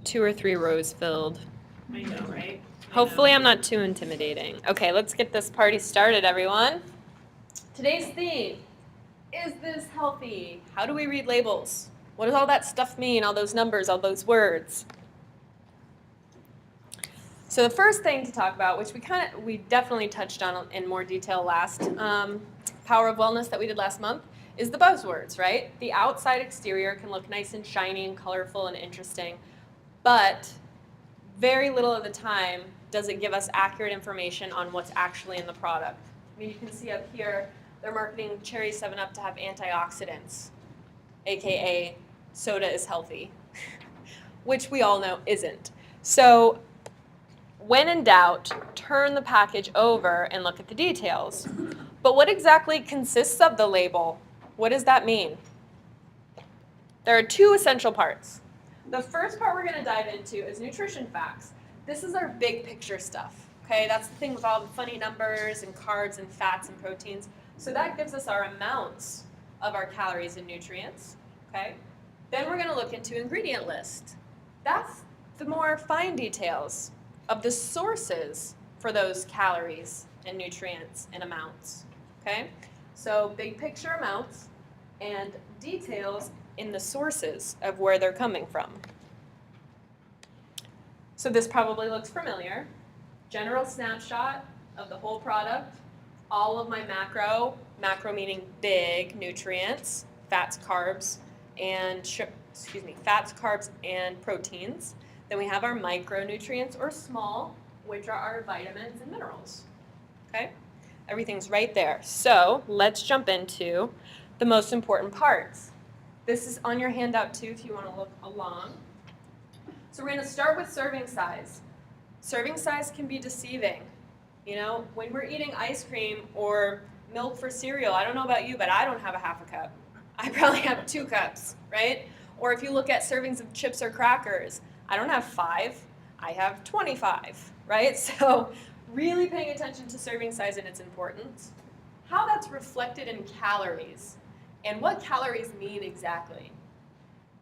2 or 3 rows filled. I know, right? Hopefully I'm not too intimidating. Okay, let's get this party started, everyone. Today's theme, is this healthy? How do we read labels? What does all that stuff mean, all those numbers, all those words? So the first thing to talk about, which we definitely touched on in more detail last Power of Wellness that we did last month, is the buzzwords, right? The outside exterior can look nice and shiny and colorful and interesting, but very little of the time does it give us accurate information on what's actually in the product. I mean, you can see up here, they're marketing Cherry 7-Up to have antioxidants, aka soda is healthy, which we all know isn't. So when in doubt, turn the package over and look at the details. But what exactly consists of the label? What does that mean? There are 2 essential parts. The first part we're going to dive into is nutrition facts. This is our big picture stuff, okay? That's the thing with all the funny numbers and carbs and fats and proteins. So that gives us our amounts of our calories and nutrients, okay? Then we're going to look into ingredient list. That's the more fine details of the sources for those calories and nutrients and amounts, okay? So big picture amounts and details in the sources of where they're coming from. So this probably looks familiar. General snapshot of the whole product, all of my macro meaning big nutrients, fats, carbs, and proteins. Then we have our micronutrients, or small, which are our vitamins and minerals. Okay? Everything's right there. So let's jump into the most important parts. This is on your handout too if you want to look along. So we're going to start with serving size. Serving size can be deceiving. You know, when we're eating ice cream or milk for cereal, I don't know about you, but I don't have a half a cup. I probably have 2 cups, right? Or if you look at servings of chips or crackers, I don't have 5, I have 25, right? So really paying attention to serving size and its importance. How that's reflected in calories, and what calories mean exactly.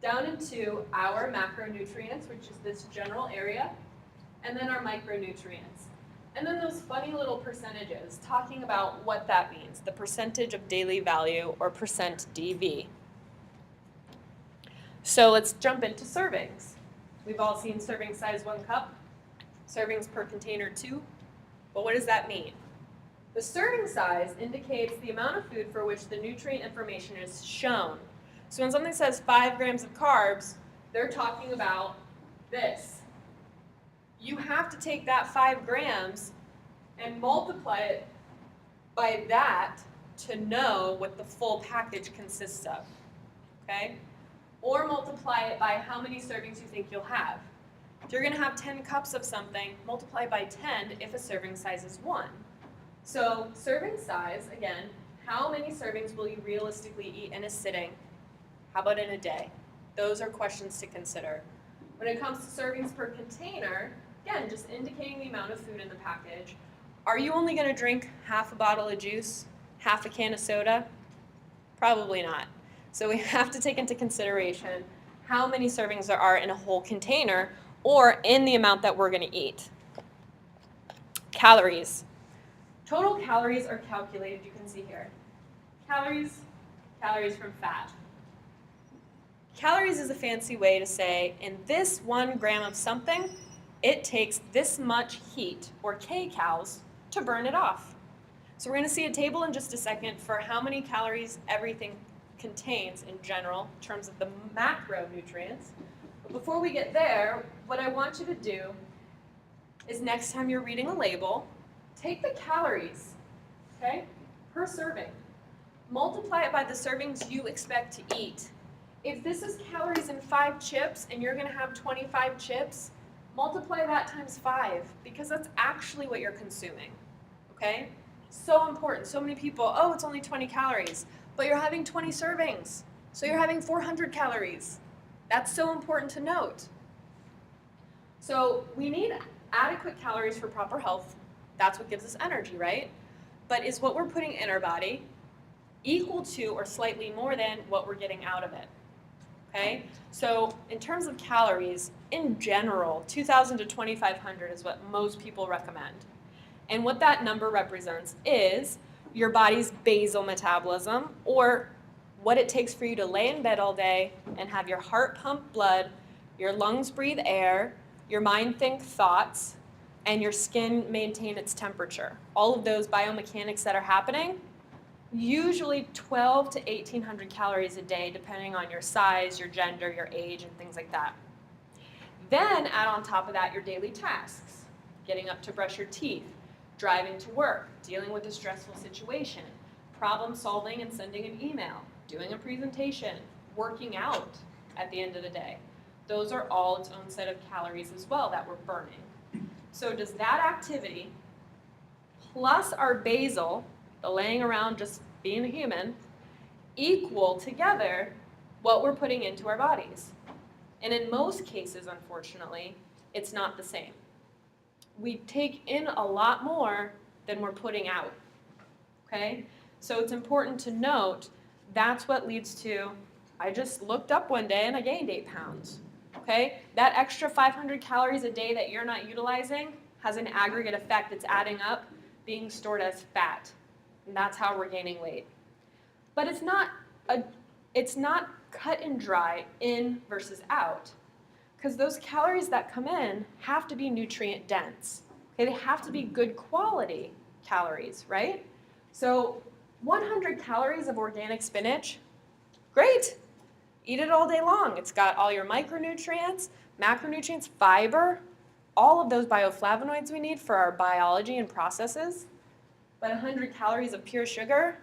Down into our macronutrients, which is this general area, and then our micronutrients. And then those funny little percentages, talking about what that means, the percentage of daily value, or percent DV. So let's jump into servings. We've all seen serving size 1 cup, servings per container 2. But what does that mean? The serving size indicates the amount of food for which the nutrient information is shown. So when something says 5 grams of carbs, they're talking about this. You have to take that 5 grams and multiply it by that to know what the full package consists of, okay? Or multiply it by how many servings you think you'll have. If you're going to have 10 cups of something, multiply by 10 if a serving size is 1. So serving size, again, how many servings will you realistically eat in a sitting? How about in a day? Those are questions to consider. When it comes to servings per container, again, just indicating the amount of food in the package. Are you only going to drink half a bottle of juice, half a can of soda? Probably not. So we have to take into consideration how many servings there are in a whole container or in the amount that we're going to eat. Calories. Total calories are calculated, you can see here. Calories from fat. Calories is a fancy way to say, in this 1 gram of something, it takes this much heat, or kcals, to burn it off. So we're going to see a table in just a second for how many calories everything contains in general, in terms of the macronutrients. But before we get there, what I want you to do is next time you're reading a label, take the calories, okay, per serving. Multiply it by the servings you expect to eat. If this is calories in 5 chips and you're going to have 25 chips, multiply that times 5 because that's actually what you're consuming, okay? So important. So many people, oh, it's only 20 calories, but you're having 20 servings, so you're having 400 calories. That's so important to note. So we need adequate calories for proper health. That's what gives us energy, right? But is what we're putting in our body equal to or slightly more than what we're getting out of it? okay? So in terms of calories, in general, 2,000 to 2,500 is what most people recommend. And what that number represents is your body's basal metabolism, or what it takes for you to lay in bed all day and have your heart pump blood, your lungs breathe air, your mind think thoughts, and your skin maintain its temperature. All of those biomechanics that are happening, usually 12 to 1,800 calories a day, depending on your size, your gender, your age, and things like that. Then add on top of that your daily tasks, getting up to brush your teeth, driving to work, dealing with a stressful situation, problem solving and sending an email, doing a presentation, working out at the end of the day. Those are all its own set of calories as well that we're burning. So does that activity plus our basal, the laying around just being a human, equal together what we're putting into our bodies? And in most cases, unfortunately, it's not the same. We take in a lot more than we're putting out, okay? So it's important to note that's what leads to, I just looked up one day and I gained 8 pounds, okay? That extra 500 calories a day that you're not utilizing has an aggregate effect. It's adding up, being stored as fat, and that's how we're gaining weight. But it's not cut and dry in versus out, because those calories that come in have to be nutrient dense. Okay, they have to be good quality calories, right? So 100 calories of organic spinach, great. Eat it all day long. It's got all your micronutrients, macronutrients, fiber, all of those bioflavonoids we need for our biology and processes. But 100 calories of pure sugar,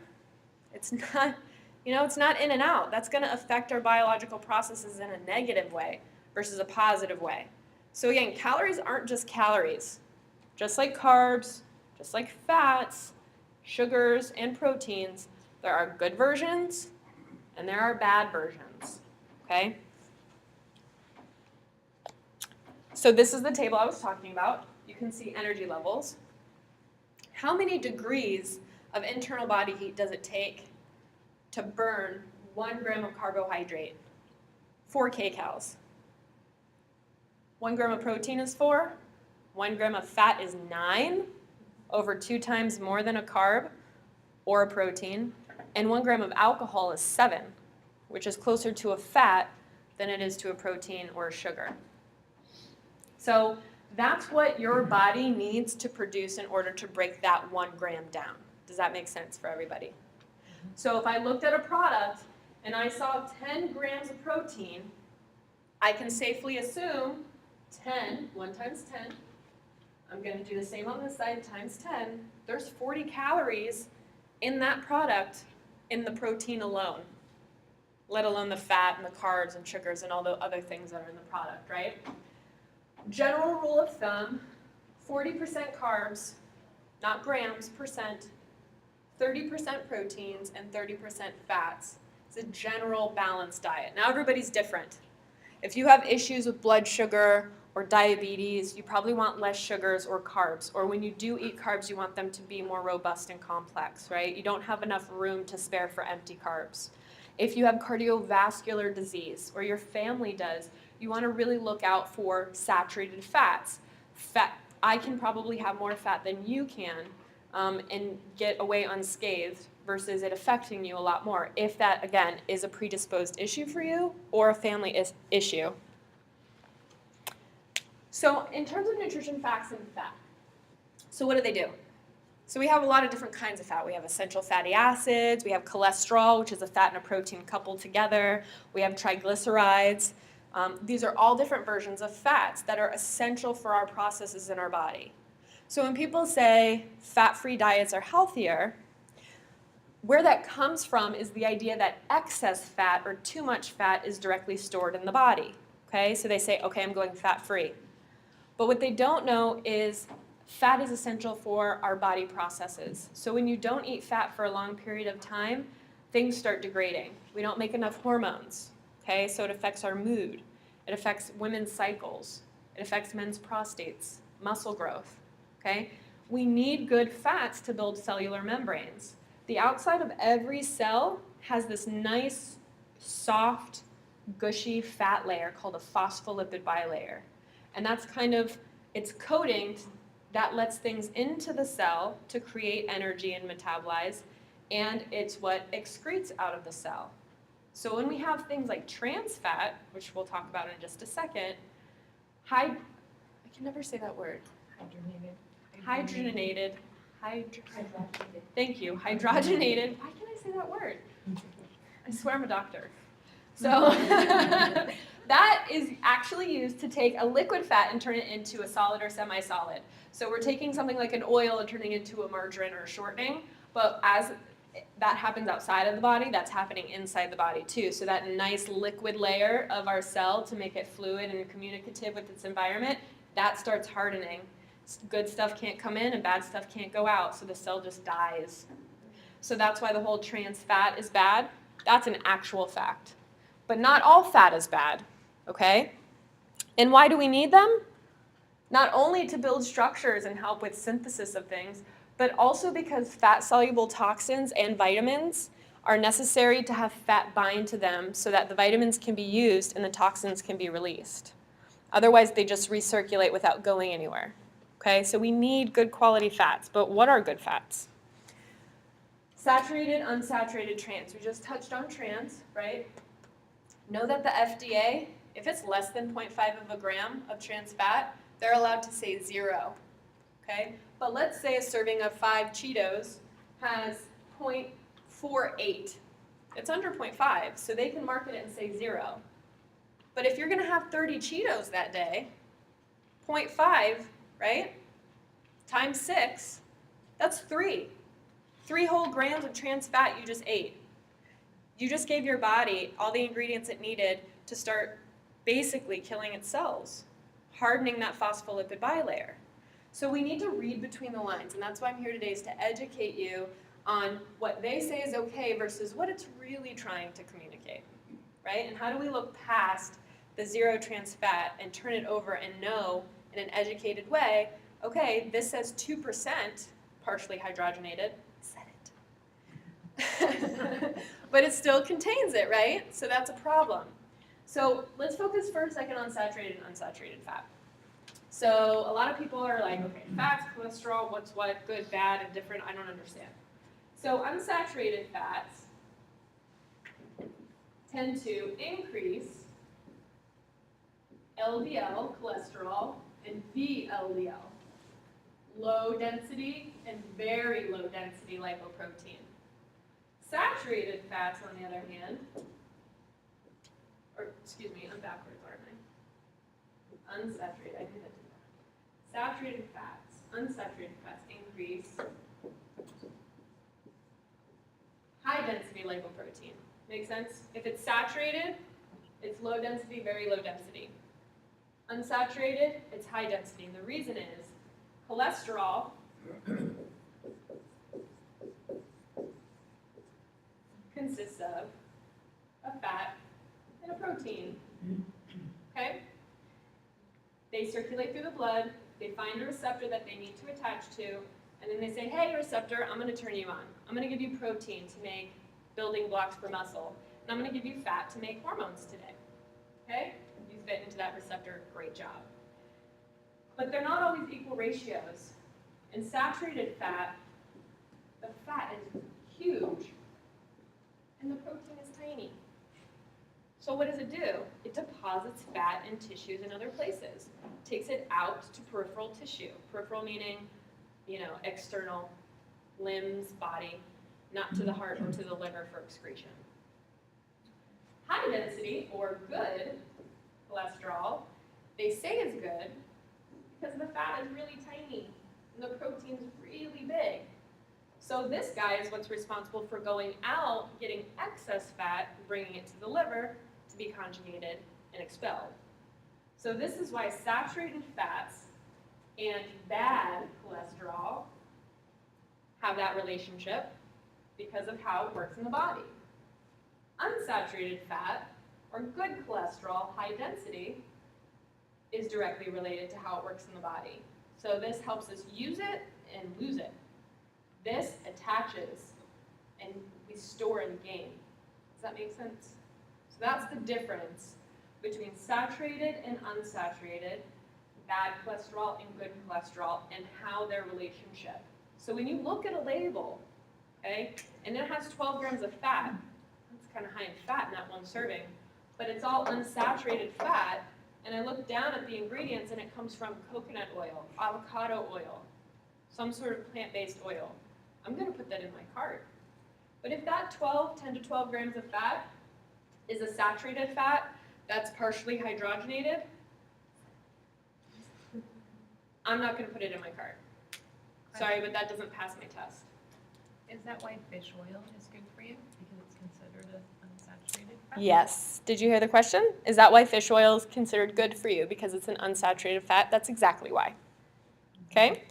it's not, it's not in and out. That's going to affect our biological processes in a negative way versus a positive way. So again, calories aren't just calories. Just like carbs, just like fats, sugars, and proteins, there are good versions and there are bad versions, okay? So this is the table I was talking about. You can see energy levels. How many degrees of internal body heat does it take to burn 1 gram of carbohydrate? 4 kcals. 1 gram of protein is 4. 1 gram of fat is 9, over 2 times more than a carb or a protein. And 1 gram of alcohol is 7, which is closer to a fat than it is to a protein or a sugar. So that's what your body needs to produce in order to break that 1 gram down. Does that make sense for everybody? So if I looked at a product and I saw 10 grams of protein, I can safely assume 1 times 10, I'm going to do the same on this side, times 10, there's 40 calories in that product in the protein alone, let alone the fat and the carbs and sugars and all the other things that are in the product, right? General rule of thumb, 40% carbs, not grams, percent, 30% proteins, and 30% fats. It's a general balanced diet. Now everybody's different. If you have issues with blood sugar or diabetes, you probably want less sugars or carbs. Or when you do eat carbs, you want them to be more robust and complex, right? You don't have enough room to spare for empty carbs. If you have cardiovascular disease, or your family does, you want to really look out for saturated fats. I can probably have more fat than you can and get away unscathed versus it affecting you a lot more if that, again, is a predisposed issue for you or a family issue. So in terms of nutrition facts and fat, so what do? So we have a lot of different kinds of fat. We have essential fatty acids, we have cholesterol, which is a fat and a protein coupled together, we have triglycerides. These are all different versions of fats that are essential for our processes in our body. So when people say fat-free diets are healthier, where that comes from is the idea that excess fat or too much fat is directly stored in the body. Okay, so they say, okay, I'm going fat-free. But what they don't know is fat is essential for our body processes. So when you don't eat fat for a long period of time, things start degrading. We don't make enough hormones. Okay, so it affects our mood. It affects women's cycles. It affects men's prostates, muscle growth. Okay, we need good fats to build cellular membranes. The outside of every cell has this nice, soft gushy fat layer called a phospholipid bilayer. And that's kind of its coating that lets things into the cell to create energy and metabolize, and it's what excretes out of the cell. So when we have things like trans fat, which we'll talk about in just a second, I can never say that word. Hydrogenated. Thank you. Hydrogenated. Why can't I say that word? I swear I'm a doctor. So that is actually used to take a liquid fat and turn it into a solid or semi-solid. So we're taking something like an oil and turning it into a margarine or a shortening, but as that happens outside of the body, that's happening inside the body too. So that nice liquid layer of our cell to make it fluid and communicative with its environment, that starts hardening. Good stuff can't come in and bad stuff can't go out, so the cell just dies. So that's why the whole trans fat is bad. That's an actual fact. But not all fat is bad, okay? And why do we need them? Not only to build structures and help with synthesis of things, but also because fat-soluble toxins and vitamins are necessary to have fat bind to them so that the vitamins can be used and the toxins can be released. Otherwise, they just recirculate without going anywhere, okay? So we need good quality fats, but what are good fats? Saturated, unsaturated, trans. We just touched on trans, right? Know that the FDA, if it's less than 0.5 of a gram of trans fat, they're allowed to say 0, okay? But let's say a serving of 5 Cheetos has 0.48. It's under 0.5, so they can market it and say 0. But if you're gonna have 30 Cheetos that day, 0.5, right, times 6, that's 3. 3 whole grams of trans fat you just ate. You just gave your body all the ingredients it needed to start basically killing its cells, hardening that phospholipid bilayer. So we need to read between the lines, and that's why I'm here today, is to educate you on what they say is okay versus what it's really trying to communicate, right? And how do we look past the 0 trans fat and turn it over and know in an educated way, okay, this says 2% partially hydrogenated, said it. But it still contains it, right? So that's a problem. So let's focus for a second on saturated and unsaturated fat. So a lot of people are like, okay, fats, cholesterol, what's what, good, bad, and different, I don't understand. So unsaturated fats tend to increase LDL, cholesterol, and VLDL, low density and very low density lipoprotein. Saturated fats, on the other hand, or excuse me, I'm backwards, aren't I? Unsaturated, I did that. Saturated fats, unsaturated fats increase high density lipoprotein. Make sense? If it's saturated, it's low density, very low density. Unsaturated, it's high density. And the reason is cholesterol consists of a fat and a protein. Okay? They circulate through the blood, they find a receptor that they need to attach to, and then they say, hey, receptor, I'm going to turn you on. I'm going to give you protein to make building blocks for muscle, and I'm going to give you fat to make hormones today. Okay? You fit into that receptor, great job. But they're not always equal ratios. In saturated fat, the fat is huge, and the protein is tiny. So what does it do? It deposits fat in tissues and other places. Takes it out to peripheral tissue. Peripheral meaning, external limbs, body, not to the heart or to the liver for excretion. High density or good cholesterol, they say is good because the fat is really tiny and the protein is really big. So this guy is what's responsible for going out, getting excess fat, bringing it to the liver to be conjugated and expelled. So this is why saturated fats and bad cholesterol have that relationship because of how it works in the body. Unsaturated fat or good cholesterol, high density, is directly related to how it works in the body. So this helps us use it and lose it. This attaches and we store and gain. Does that make sense? So that's the difference between saturated and unsaturated, bad cholesterol and good cholesterol, and how their relationship. So when you look at a label, okay, and it has 12 grams of fat, that's kind of high in fat in that one serving, but it's all unsaturated fat, and I look down at the ingredients and it comes from coconut oil, avocado oil, some sort of plant-based oil. I'm going to put that in my cart. But if that 10 to 12 grams of fat is a saturated fat that's partially hydrogenated, I'm not going to put it in my cart. Sorry, but that doesn't pass my test. Is that why fish oil is good for you? Because it's considered an unsaturated fat? Yes. Did you hear the question? Is that why fish oil is considered good for you? Because it's an unsaturated fat? That's exactly why. Okay?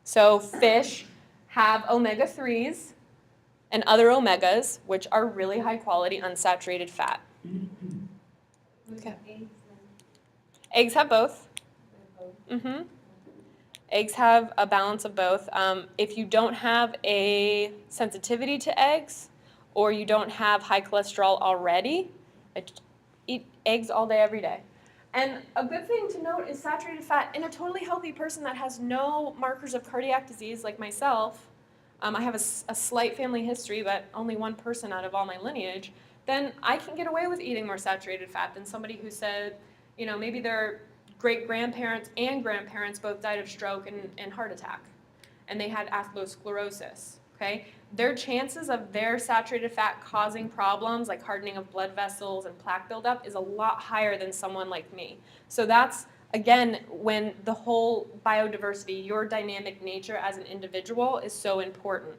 So fish have omega-3s and other omegas, which are really high quality unsaturated fat. Okay. Eggs have both. Mm-hmm. Eggs have a balance of both. If you don't have a sensitivity to eggs, or you don't have high cholesterol already, eat eggs all day, every day. And a good thing to note is saturated fat in a totally healthy person that has no markers of cardiac disease like myself. I have a slight family history, but only one person out of all my lineage. Then I can get away with eating more saturated fat than somebody who said, maybe their great-grandparents and grandparents both died of stroke and heart attack, and they had atherosclerosis, okay? Their chances of their saturated fat causing problems like hardening of blood vessels and plaque buildup is a lot higher than someone like me. So that's, again, when the whole biodiversity, your dynamic nature as an individual is so important.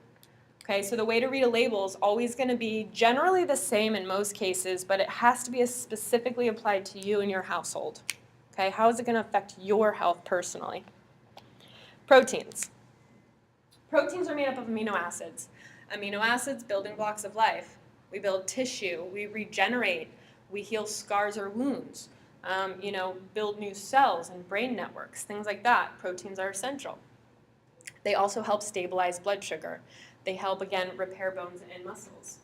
Okay, so the way to read a label is always going to be generally the same in most cases, but it has to be specifically applied to you and your household. Okay, how is it going to affect your health personally? Proteins. Proteins are made up of amino acids. Amino acids, building blocks of life. We build tissue, we regenerate, we heal scars or wounds, build new cells and brain networks, things like that. Proteins are essential. They also help stabilize blood sugar. They help, again, repair bones and muscles.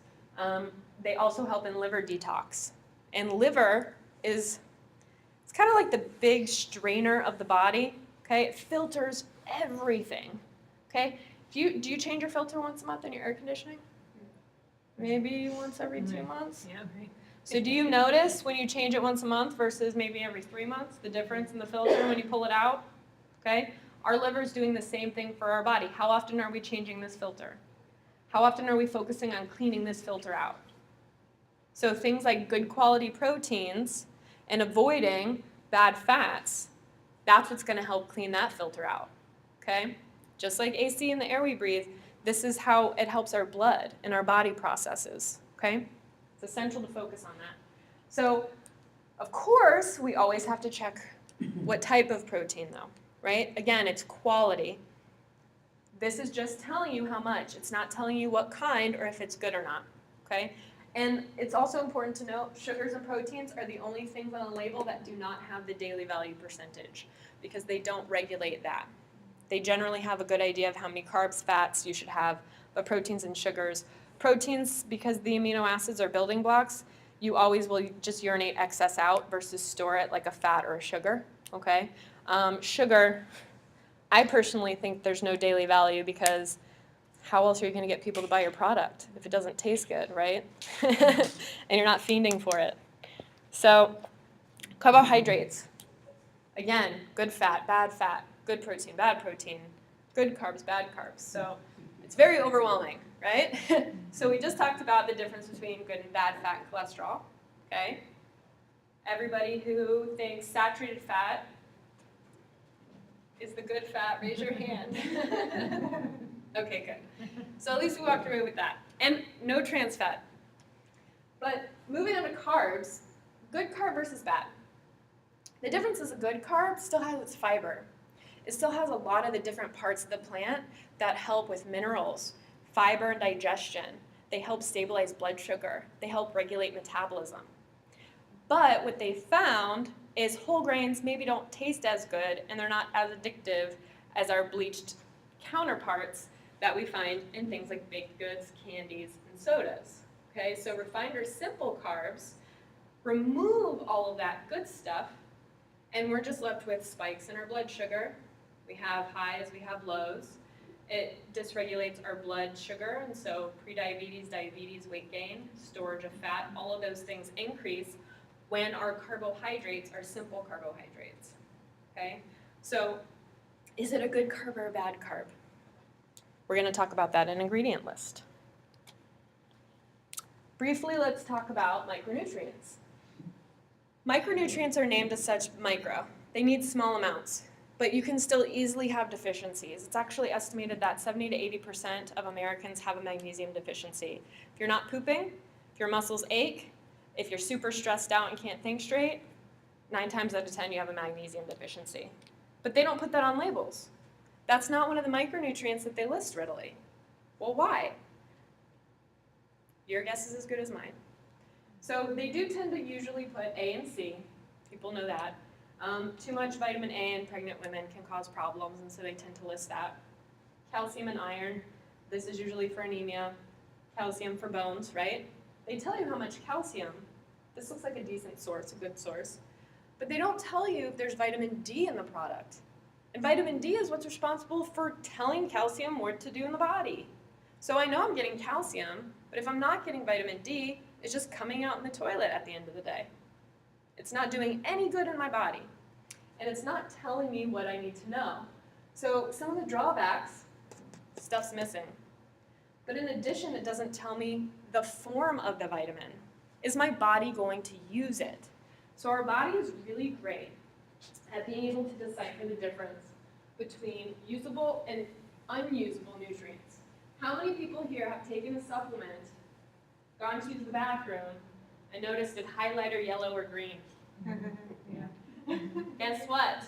They also help in liver detox. And liver is, it's kind of like the big strainer of the body, okay? It filters everything, okay? Do you change your filter once a month in your air conditioning? Maybe once every 2 months? Yeah, right. So do you notice when you change it once a month versus maybe every 3 months, the difference in the filter when you pull it out? Okay? Our liver's doing the same thing for our body. How often are we changing this filter? How often are we focusing on cleaning this filter out? So things like good quality proteins and avoiding bad fats, that's what's going to help clean that filter out. Okay? Just like AC in the air we breathe, this is how it helps our blood and our body processes. Okay? It's essential to focus on that. So, of course, we always have to check what type of protein, though, right? Again, it's quality. This is just telling you how much. It's not telling you what kind or if it's good or not, okay? And it's also important to note sugars and proteins are the only things on the label that do not have the daily value percentage because they don't regulate that. They generally have a good idea of how many carbs, fats you should have, but proteins and sugars. Proteins, because the amino acids are building blocks, you always will just urinate excess out versus store it like a fat or a sugar, okay? Sugar, I personally think there's no daily value because how else are you going to get people to buy your product if it doesn't taste good, right? And you're not fiending for it. So, carbohydrates. Again, good fat, good protein, bad protein, good carbs, bad carbs. So it's very overwhelming, right? So we just talked about the difference between good and bad fat and cholesterol, okay? Everybody who thinks saturated fat is the good fat, raise your hand. Okay, good. So at least we walked away with that. And no trans fat. But moving on to carbs, good carb versus bad. The difference is a good carb still has its fiber. It still has a lot of the different parts of the plant that help with minerals, fiber and digestion. They help stabilize blood sugar. They help regulate metabolism. But what they found is whole grains maybe don't taste as good and they're not as addictive as our bleached counterparts that we find in things like baked goods, candies, and sodas. Okay, so refined or simple carbs remove all of that good stuff, and we're just left with spikes in our blood sugar. We have highs, we have lows. It dysregulates our blood sugar, and so prediabetes, diabetes, weight gain, storage of fat, all of those things increase when our carbohydrates are simple carbohydrates. Okay, so is it a good carb or a bad carb? We're going to talk about that in ingredient list. Briefly, let's talk about micronutrients. Micronutrients are named as such micro. They need small amounts, but you can still easily have deficiencies. It's actually estimated that 70 to 80% of Americans have a magnesium deficiency. If you're not pooping, if your muscles ache, if you're super stressed out and can't think straight, 9 times out of 10 you have a magnesium deficiency. But they don't put that on labels. That's not one of the micronutrients that they list readily. Well, why? Your guess is as good as mine. So they do tend to usually put A and C. People know that. Too much vitamin A in pregnant women can cause problems, and so they tend to list that. Calcium and iron, this is usually for anemia. Calcium for bones, right? They tell you how much calcium. This looks like a decent source, a good source. But they don't tell you if there's vitamin D in the product. And vitamin D is what's responsible for telling calcium what to do in the body. So I know I'm getting calcium, but if I'm not getting vitamin D, it's just coming out in the toilet at the end of the day. It's not doing any good in my body. And it's not telling me what I need to know. So some of the drawbacks, stuff's missing. But in addition, it doesn't tell me the form of the vitamin. Is my body going to use it? So our body is really great at being able to decipher the difference between usable and unusable nutrients. How many people here have taken a supplement, gone to the bathroom, and noticed it highlighter yellow or green? Yeah. Guess what?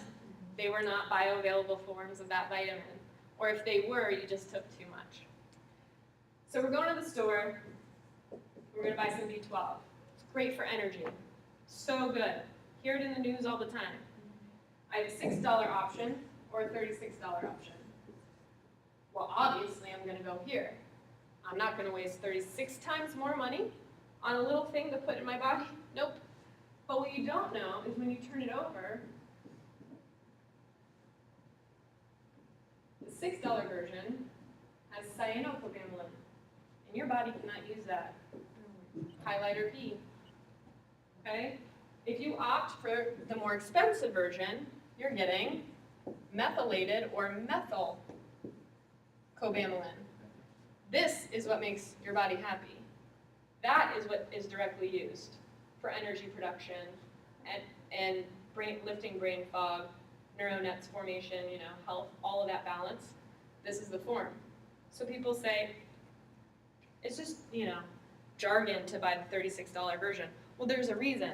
They were not bioavailable forms of that vitamin. Or if they were, you just took too much. So we're going to the store. We're going to buy some B12. It's great for energy. So good. Hear it in the news all the time. I have a $6 option or a $36 option. Well, obviously, I'm going to go here. I'm not going to waste 36 times more money on a little thing to put in my body. Nope. But what you don't know is when you turn it over, the $6 version has cyanocobalamin, and your body cannot use that. Highlighter P. Okay? If you opt for the more expensive version, you're getting methylated or methyl cobalamin. This is what makes your body happy. That is what is directly used for energy production and lifting brain fog, neural nets formation, health, all of that balance. This is the form. So people say, it's just, jargon to buy the $36 version. Well, there's a reason.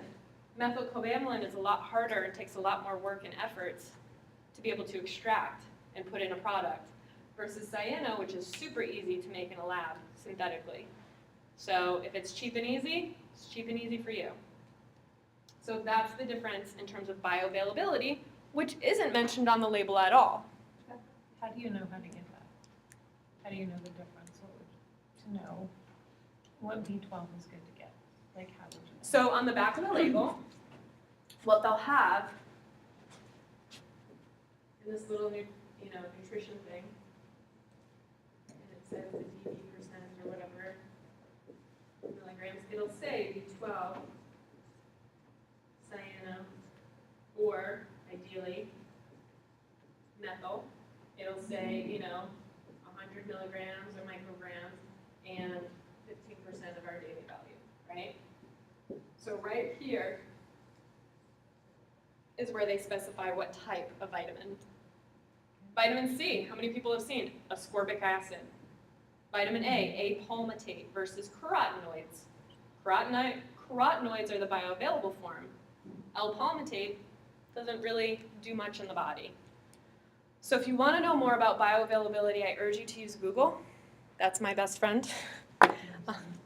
Methylcobalamin is a lot harder and takes a lot more work and efforts to be able to extract and put in a product versus cyano, which is super easy to make in a lab synthetically. So if it's cheap and easy, it's cheap and easy for you. So that's the difference in terms of bioavailability, which isn't mentioned on the label at all. How do you know how to get that? How do you know the difference? To know what B12 is good to get? Like, how would you know? So on the back of the label, what they'll have in this little nutrition thing, and it says the DB percent or whatever milligrams, it'll say B12, cyano, or ideally methyl. It'll say 100 milligrams or micrograms and 15% of our daily value, right? So right here is where they specify what type of vitamin. Vitamin C, how many people have seen? Ascorbic acid. Vitamin A, apalmitate versus carotenoids. Carotenoids are the bioavailable form. L-palmitate doesn't really do much in the body. So if you want to know more about bioavailability, I urge you to use Google. That's my best friend. Yeah,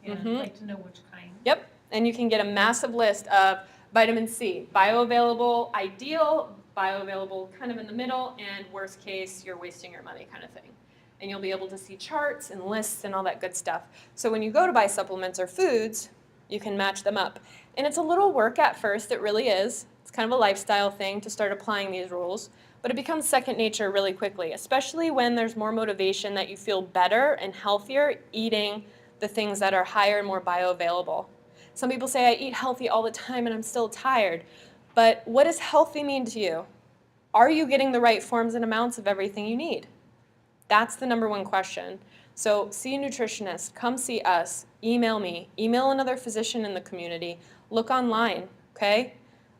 I'd like to know which kind. Yep, and you can get a massive list of vitamin C, bioavailable, ideal, bioavailable kind of in the middle, and worst case, you're wasting your money kind of thing. and you'll be able to see charts and lists and all that good stuff. So when you go to buy supplements or foods, you can match them up. And it's a little work at first, it really is. It's kind of a lifestyle thing to start applying these rules, but it becomes second nature really quickly, especially when there's more motivation that you feel better and healthier eating the things that are higher and more bioavailable. Some people say, I eat healthy all the time and I'm still tired. But what does healthy mean to you? Are you getting the right forms and amounts of everything you need? That's the number one question. So see a nutritionist, come see us, email me, email another physician in the community, look online, okay?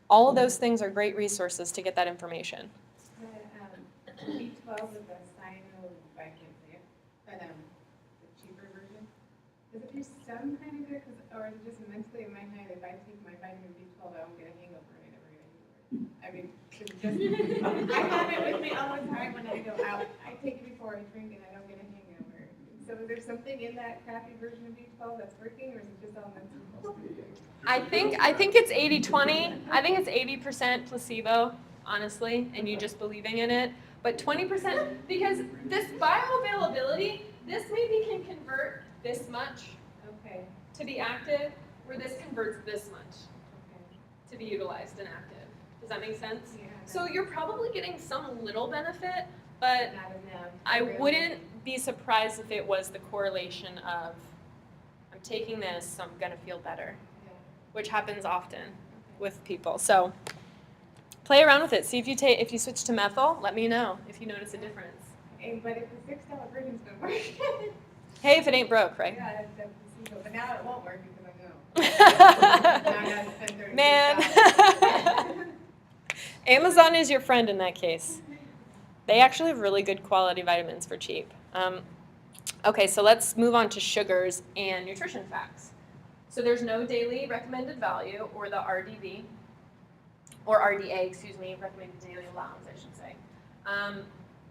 All of those things are great resources to get that information. B12 is a cyano, I can't say it, but the cheaper version. Does it do some kind of good, or is it just mentally in my head, if I take my vitamin B12, I won't get a hangover and I never get a hangover? I mean, it's just, I have it with me all the time when I go out. I take it before I drink and I don't get a hangover. So is there something in that crappy version of B12 that's working, or is it just all mental? I think it's 80-20. I think it's 80% placebo, honestly, and you just believing in it. But 20%, because this bioavailability, this maybe can convert this much Okay. to be active, where this converts this much Okay. to be utilized and active. Does that make sense? Yeah. So you're probably getting some little benefit, but Not enough. I Really. wouldn't be surprised if it was the correlation of, I'm taking this, so I'm gonna feel better, Yeah. which happens often Okay. with people. So play around with it. See if you switch to methyl, let me know if you notice a difference. Hey, but if the $6 version's gonna work. Hey, if it ain't broke, right? Yeah, that's placebo. But now it won't work because I know. Now I gotta spend $36. Man. Amazon is your friend in that case. They actually have really good quality vitamins for cheap. Okay, so let's move on to sugars and nutrition facts. So there's no daily recommended value, or the RDV, or RDA, excuse me, recommended daily allowance, I should say.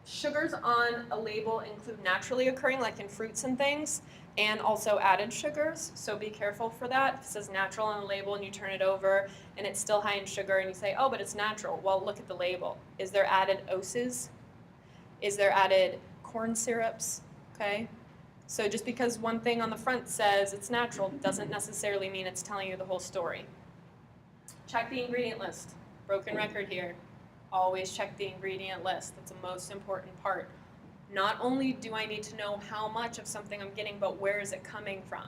Sugars on a label include naturally occurring, like in fruits and things, and also added sugars, so be careful for that. If it says natural on the label and you turn it over and it's still high in sugar and you say, oh, but it's natural, well, look at the label. Is there added oses? Is there added corn syrups? Okay? So just because one thing on the front says it's natural doesn't necessarily mean it's telling you the whole story. Check the ingredient list. Broken record here. Always check the ingredient list. That's the most important part. Not only do I need to know how much of something I'm getting, but where is it coming from?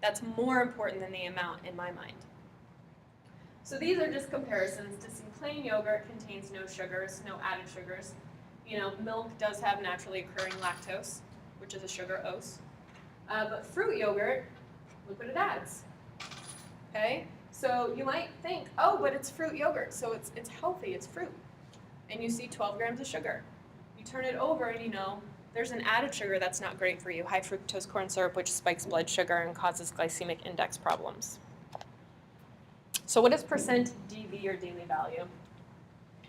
That's more important than the amount in my mind. So these are just comparisons to see plain yogurt contains no sugars, no added sugars. You know, milk does have naturally occurring lactose, which is a sugar ose. But fruit yogurt, look what it adds. Okay? So you might think, oh, but it's fruit yogurt, so it's healthy, it's fruit. And you see 12 grams of sugar. You turn it over and you know there's an added sugar that's not great for you, high fructose corn syrup, which spikes blood sugar and causes glycemic index problems. So what is percent DV, or daily value?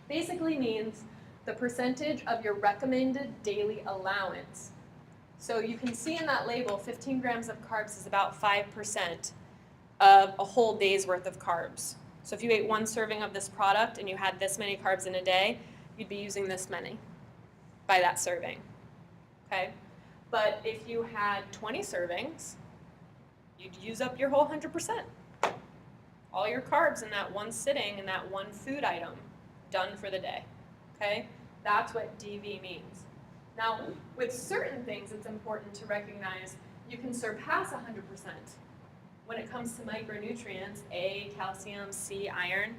Basically means the percentage of your recommended daily allowance. So you can see in that label, 15 grams of carbs is about 5% of a whole day's worth of carbs. So if you ate one serving of this product and you had this many carbs in a day, you'd be using this many by that serving, okay? But if you had 20 servings, you'd use up your whole 100%. All your carbs in that one sitting, in that one food item, done for the day, okay? That's what DV means. Now, with certain things, it's important to recognize you can surpass 100% when it comes to micronutrients, A, calcium, C, iron.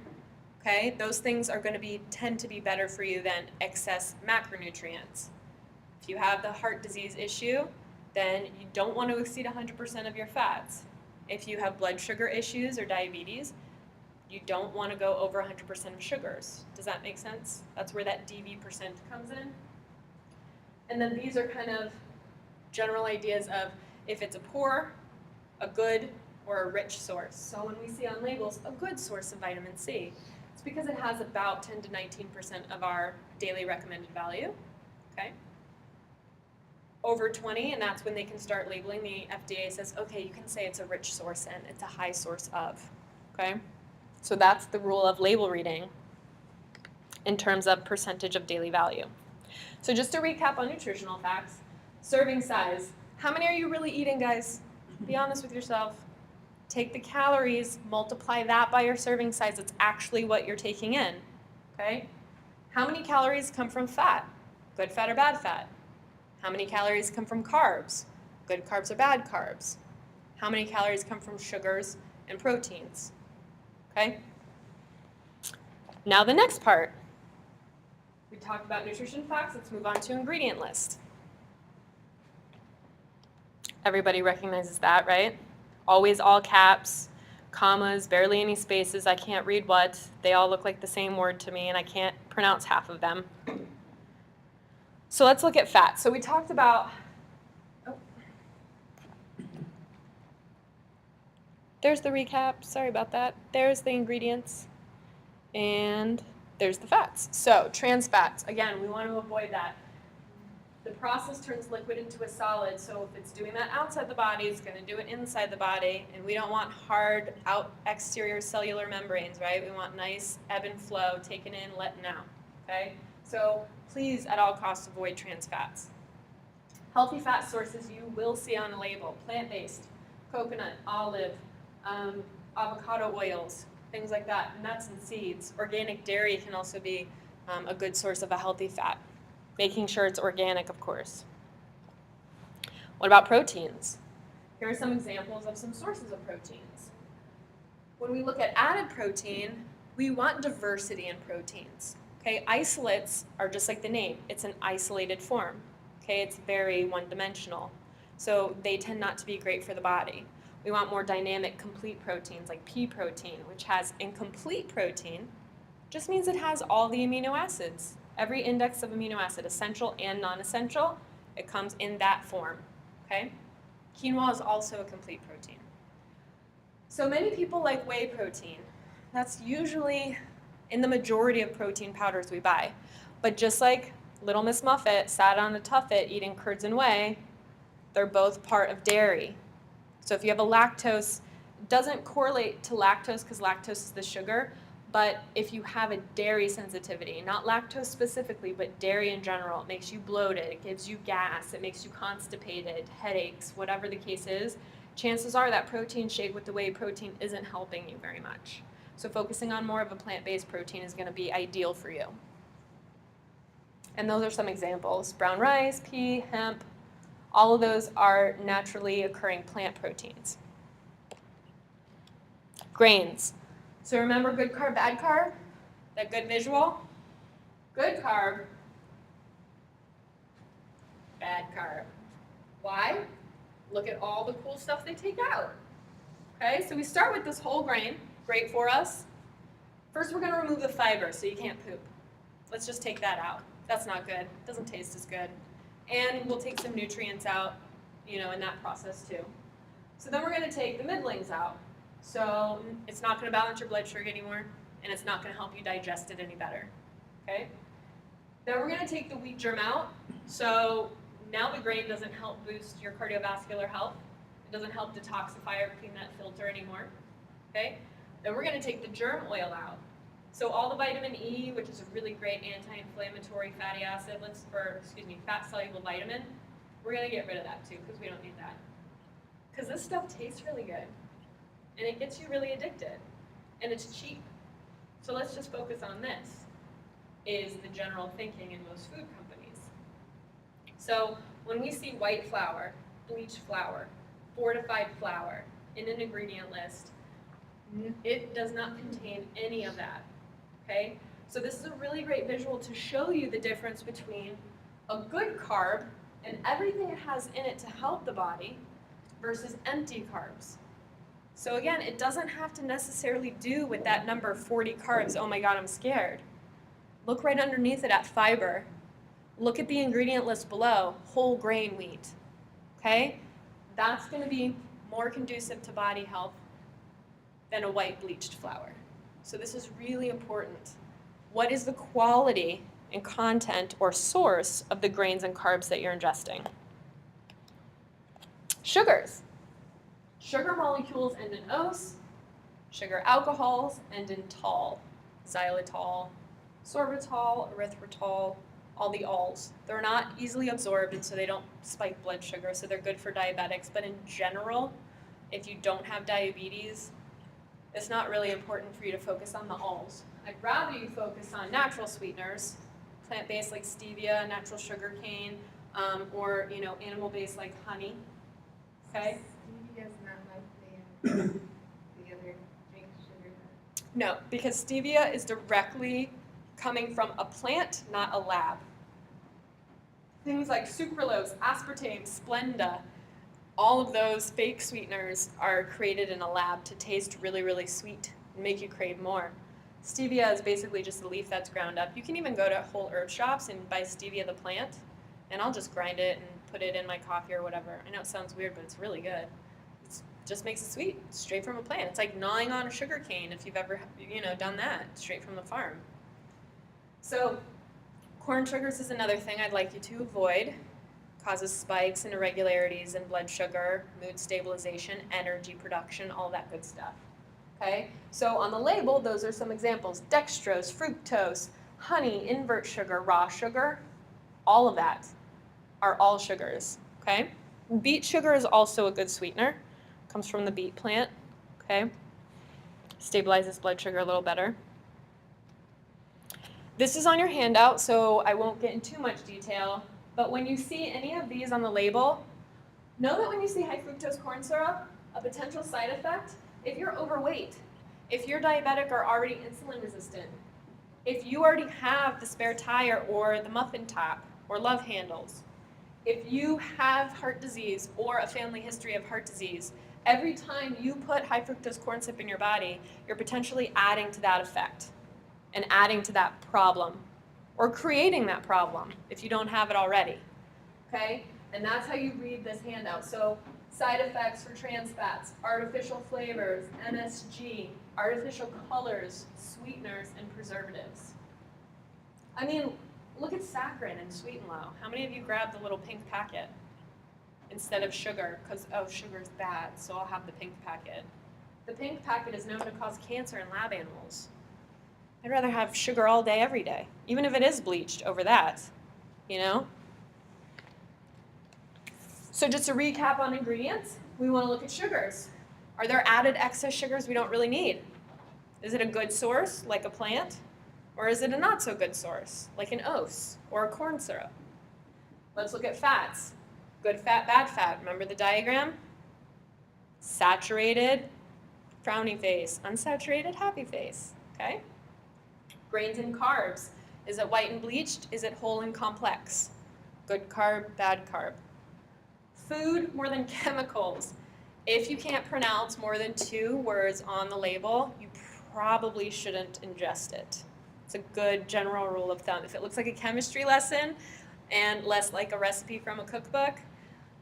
Okay, those things are going to tend to be better for you than excess macronutrients. If you have the heart disease issue, then you don't want to exceed 100% of your fats. If you have blood sugar issues or diabetes, you don't want to go over 100% of sugars. Does that make sense? That's where that DV percent comes in. And then these are kind of general ideas of if it's a poor, a good, or a rich source. So when we see on labels a good source of vitamin C, it's because it has about 10 to 19% of our daily recommended value, okay? Over 20, and that's when they can start labeling. The FDA says, okay, you can say it's a rich source and it's a high source of, okay? So that's the rule of label reading in terms of percentage of daily value. So just to recap on nutritional facts, Serving size. How many are you really eating, guys? Be honest with yourself. Take the calories, multiply that by your serving size. It's actually what you're taking in, okay? How many calories come from fat? Good fat or bad fat? How many calories come from carbs? Good carbs or bad carbs? How many calories come from sugars and proteins? Okay? Now the next part. We talked about nutrition facts. Let's move on to ingredient list. Everybody recognizes that, right? Always all caps, commas, barely any spaces. I can't read what. They all look like the same word to me, and I can't pronounce half of them. So let's look at fat. So we talked about, there's the recap. Sorry about that. There's the ingredients. And there's the fats. So trans fats, again, we want to avoid that. The process turns liquid into a solid, so if it's doing that outside the body, it's going to do it inside the body, and we don't want hard exterior cellular membranes, right? We want nice ebb and flow, taken in, letting out, okay? So please, at all costs, avoid trans fats. Healthy fat sources you will see on a label: plant-based, coconut, olive, avocado oils, things like that, nuts and seeds. Organic dairy can also be a good source of a healthy fat. Making sure it's organic, of course. What about proteins? Here are some examples of some sources of proteins. When we look at added protein, we want diversity in proteins. Okay, isolates are just like the name. It's an isolated form. Okay, it's very one-dimensional. So they tend not to be great for the body. We want more dynamic, complete proteins like pea protein, which has incomplete protein, just means it has all the amino acids. Every index of amino acid, essential and non-essential, it comes in that form, okay? Quinoa is also a complete protein. So many people like whey protein. That's usually in the majority of protein powders we buy. But just like Little Miss Muffet sat on a tuffet eating curds and whey, they're both part of dairy. So if you have a lactose, it doesn't correlate to lactose because lactose is the sugar, but if you have a dairy sensitivity, not lactose specifically, but dairy in general, it makes you bloated, it gives you gas, it makes you constipated, headaches, whatever the case is, chances are that protein shake with the whey protein isn't helping you very much. So focusing on more of a plant-based protein is going to be ideal for you. And those are some examples: brown rice, pea, hemp. All of those are naturally occurring plant proteins. Grains. So remember good carb, bad carb? That good visual? Good carb, bad carb. Why? Look at all the cool stuff they take out. Okay, so we start with this whole grain, great for us. First, we're going to remove the fiber so you can't poop. Let's just take that out. That's not good. Doesn't taste as good. And we'll take some nutrients out, in that process too. So then we're going to take the middlings out. So it's not going to balance your blood sugar anymore, and it's not going to help you digest it any better. Okay? Then we're going to take the wheat germ out. So now the grain doesn't help boost your cardiovascular health. It doesn't help detoxify or clean that filter anymore. Okay? Then we're going to take the germ oil out. So all the vitamin E, which is a really great anti-inflammatory fatty acid, fat-soluble vitamin, we're going to get rid of that too because we don't need that. Because this stuff tastes really good. And it gets you really addicted. And it's cheap. So let's just focus on this, is the general thinking in most food companies. So when we see white flour, bleached flour, fortified flour in an ingredient list, it does not contain any of that. Okay? So this is a really great visual to show you the difference between a good carb and everything it has in it to help the body versus empty carbs. So again, it doesn't have to necessarily do with that number 40 carbs. Oh my God, I'm scared. Look right underneath it at fiber. Look at the ingredient list below, whole grain wheat. Okay? That's going to be more conducive to body health than a white bleached flour. So this is really important. What is the quality and content or source of the grains and carbs that you're ingesting? Sugars. Sugar molecules end in -ose. Sugar alcohols end in -tol. Xylitol, sorbitol, erythritol, all the alls. They're not easily absorbed, and so they don't spike blood sugar, so they're good for diabetics. But in general, if you don't have diabetes, it's not really important for you to focus on the alls. I'd rather you focus on natural sweeteners, plant-based like stevia, natural sugar cane, or animal-based like honey. Okay? Stevia is not like the other drink sugar. No, because stevia is directly coming from a plant, not a lab. Things like sucralose, aspartame, Splenda, all of those fake sweeteners are created in a lab to taste really, really sweet and make you crave more. Stevia is basically just a leaf that's ground up. You can even go to whole herb shops and buy stevia the plant, and I'll just grind it and put it in my coffee or whatever. I know it sounds weird, but it's really good. It just makes it sweet, straight from a plant. It's like gnawing on a sugar cane if you've ever done that, straight from the farm. So corn sugars is another thing I'd like you to avoid. Causes spikes and irregularities in blood sugar, mood stabilization, energy production, all that good stuff. Okay, so on the label, those are some examples. Dextrose, fructose, honey, invert sugar, raw sugar, all of that are all sugars, okay? Beet sugar is also a good sweetener. Comes from the beet plant, okay? Stabilizes blood sugar a little better. This is on your handout, so I won't get into too much detail, but when you see any of these on the label, know that when you see high fructose corn syrup, a potential side effect, if you're overweight, if you're diabetic or already insulin resistant, if you already have the spare tire or the muffin top or love handles, if you have heart disease or a family history of heart disease, every time you put high fructose corn syrup in your body, you're potentially adding to that effect and adding to that problem or creating that problem if you don't have it already, okay? And that's how you read this handout. So side effects for trans fats, artificial flavors, MSG, artificial colors, sweeteners, and preservatives. I mean, look at saccharin and Sweet and Low. How many of you grabbed the little pink packet instead of sugar? Because, oh, sugar's bad, so I'll have the pink packet. The pink packet is known to cause cancer in lab animals. I'd rather have sugar all day, every day, even if it is bleached over that, you know? So just to recap on ingredients, we want to look at sugars. Are there added excess sugars we don't really need? Is it a good source, like a plant? Or is it a not so good source, like an oats or a corn syrup? Let's look at fats. Good fat, bad fat. Remember the diagram? Saturated, frowny face. Unsaturated, happy face. Okay? Grains and carbs. Is it white and bleached? Is it whole and complex? Good carb, bad carb. Food more than chemicals. If you can't pronounce more than 2 words on the label, you probably shouldn't ingest it. It's a good general rule of thumb. If it looks like a chemistry lesson and less like a recipe from a cookbook,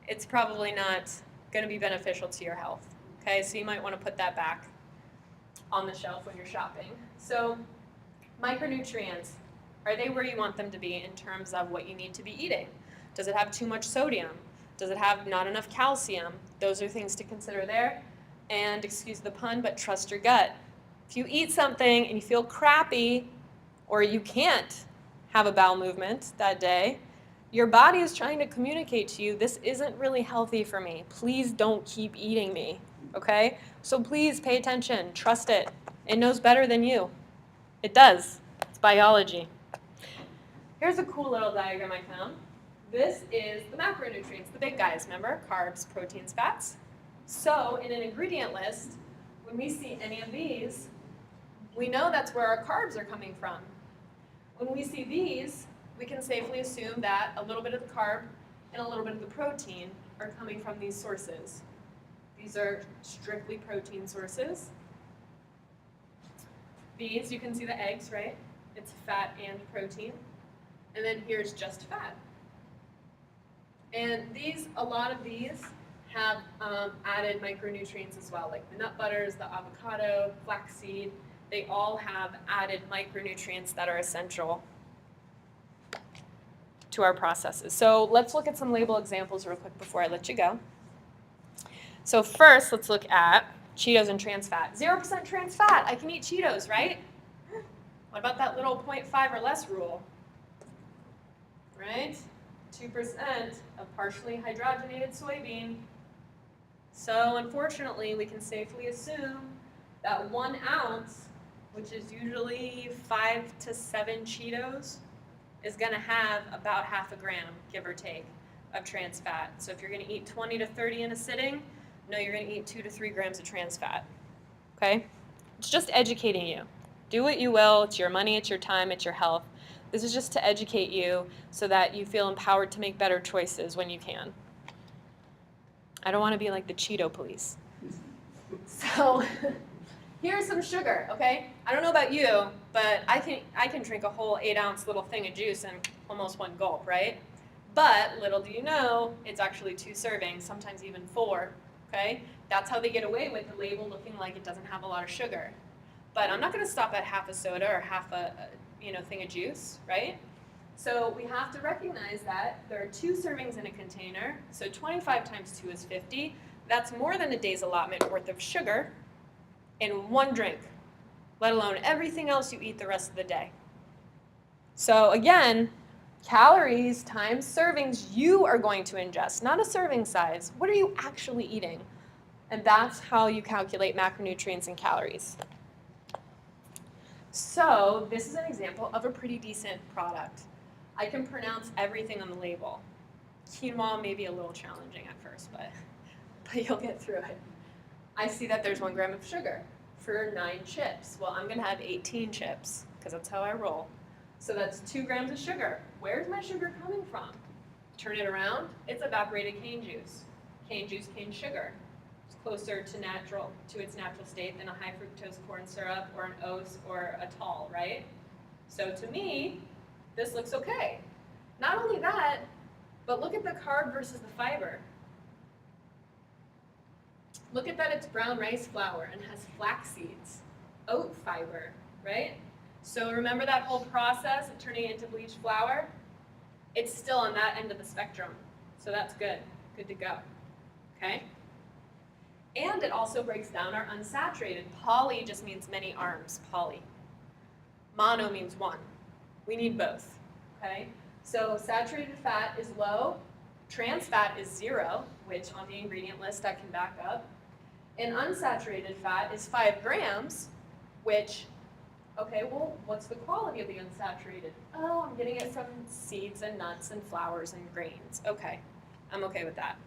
it's probably not going to be beneficial to your health. Okay, so you might want to put that back on the shelf when you're shopping. So micronutrients, are they where you want them to be in terms of what you need to be eating? Does it have too much sodium? Does it have not enough calcium? Those are things to consider there. And excuse the pun, but trust your gut. If you eat something and you feel crappy, or you can't have a bowel movement that day, your body is trying to communicate to you, this isn't really healthy for me. Please don't keep eating me, okay? So please pay attention, trust it. It knows better than you. It does. It's biology. Here's a cool little diagram I found. This is the macronutrients, the big guys, remember? Carbs, proteins, fats. So in an ingredient list, when we see any of these, we know that's where our carbs are coming from. When we see these, we can safely assume that a little bit of the carb and a little bit of the protein are coming from these sources. These are strictly protein sources. These, you can see the eggs, right? It's fat and protein. And then here's just fat. And these, a lot of these have added micronutrients as well, like the nut butters, the avocado, flaxseed. They all have added micronutrients that are essential to our processes. So let's look at some label examples real quick before I let you go. So first, let's look at Cheetos and trans fat. 0% trans fat, I can eat Cheetos, right? What about that little 0.5 or less rule? 2% of partially hydrogenated soybean. So unfortunately, we can safely assume that 1 ounce, which is usually 5 to 7 Cheetos, is going to have about half a gram, give or take, of trans fat. So if you're going to eat 20 to 30 in a sitting, no, you're going to eat 2 to 3 grams of trans fat. Okay? It's just educating you. Do what you will. It's your money, it's your time, it's your health. This is just to educate you so that you feel empowered to make better choices when you can. I don't want to be like the Cheeto police. So here's some sugar, okay? I don't know about you, but I can drink a whole 8-ounce little thing of juice in almost 1 gulp, right? But little do you know, it's actually 2 servings, sometimes even 4, okay? That's how they get away with the label looking like it doesn't have a lot of sugar. But I'm not going to stop at half a soda or half a thing of juice, right? So we have to recognize that there are 2 servings in a container, so 25 times 2 is 50. That's more than a day's allotment worth of sugar in 1 drink, let alone everything else you eat the rest of the day. So again, calories times servings you are going to ingest, not a serving size. What are you actually eating? And that's how you calculate macronutrients and calories. So this is an example of a pretty decent product. I can pronounce everything on the label. Quinoa may be a little challenging at first, but you'll get through it. I see that there's 1 gram of sugar for 9 chips. Well, I'm going to have 18 chips because that's how I roll. So that's 2 grams of sugar. Where's my sugar coming from? Turn it around. It's evaporated cane juice. Cane juice, cane sugar. It's closer to its natural state than a high fructose corn syrup or an oats or a tall, right? So to me, this looks okay. Not only that, but look at the carb versus the fiber. Look at that, it's brown rice flour and has flax seeds, oat fiber, right? So remember that whole process of turning it into bleached flour? It's still on that end of the spectrum, so that's good to go, okay? And it also breaks down our unsaturated. Poly just means many arms, poly. Mono means 1. We need both, okay? So saturated fat is low, trans fat is 0, which on the ingredient list I can back up. And unsaturated fat is 5 grams, which, okay, well, what's the quality of the unsaturated? Oh, I'm getting it from seeds and nuts and flowers and grains. Okay, I'm okay with that,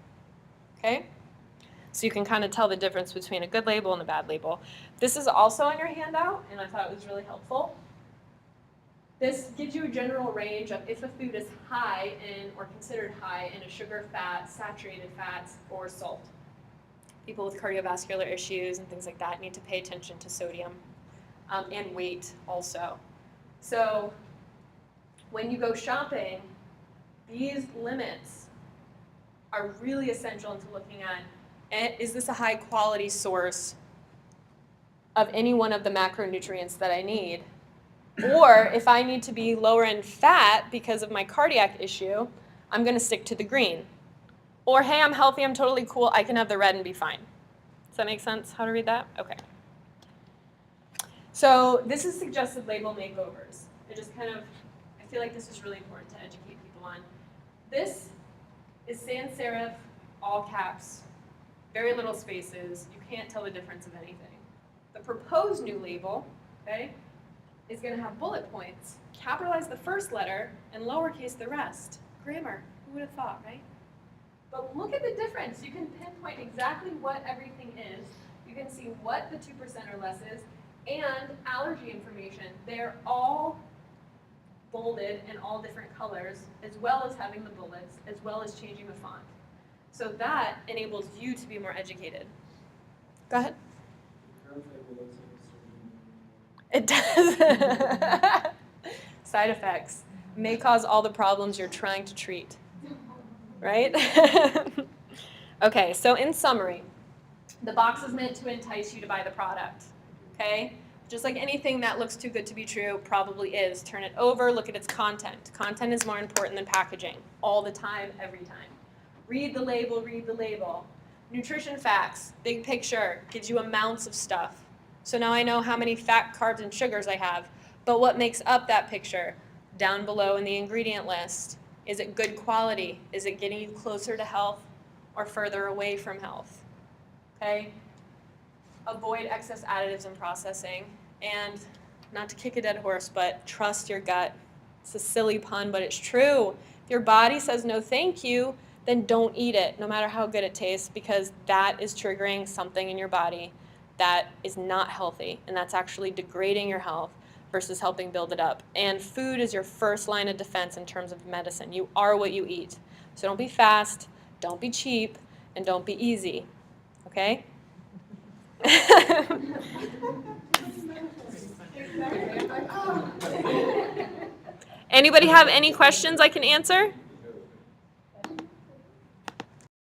okay? So you can kind of tell the difference between a good label and a bad label. This is also on your handout, and I thought it was really helpful. This gives you a general range of if a food is high in, or considered high in a sugar, fat, saturated fats, or salt. People with cardiovascular issues and things like that need to pay attention to sodium and weight also. So when you go shopping, these limits are really essential into looking at, is this a high quality source of any one of the macronutrients that I need? Or if I need to be lower in fat because of my cardiac issue, I'm going to stick to the green. Or, hey, I'm healthy, I'm totally cool, I can have the red and be fine. Does that make sense, how to read that? Okay. So this is suggested label makeovers. I feel like this is really important to educate people on. This is sans serif, all caps, very little spaces. You can't tell the difference of anything. The proposed new label, okay, is going to have bullet points. Capitalize the first letter and lowercase the rest. Grammar, who would have thought, right? But look at the difference. You can pinpoint exactly what everything is. You can see what the 2% or less is, and allergy information. They're all bolded in all different colors, as well as having the bullets, as well as changing the font. So that enables you to be more educated. Go ahead. It does. Side effects may cause all the problems you're trying to treat, right? Okay, so in summary, the box is meant to entice you to buy the product, okay? Just like anything that looks too good to be true probably is. Turn it over, look at its content. Content is more important than packaging, all the time, every time. Read the label, read the label. Nutrition facts, big picture, gives you amounts of stuff. So now I know how many fat, carbs, and sugars I have. But what makes up that picture? Down below in the ingredient list. Is it good quality? Is it getting you closer to health or further away from health? Okay? Avoid excess additives and processing. And not to kick a dead horse, but trust your gut. It's a silly pun, but it's true. If your body says no thank you, then don't eat it, no matter how good it tastes, because that is triggering something in your body that is not healthy, and that's actually degrading your health versus helping build it up. And food is your first line of defense in terms of medicine. You are what you eat. So don't be fast, don't be cheap, and don't be easy. Okay? Anybody have any questions I can answer?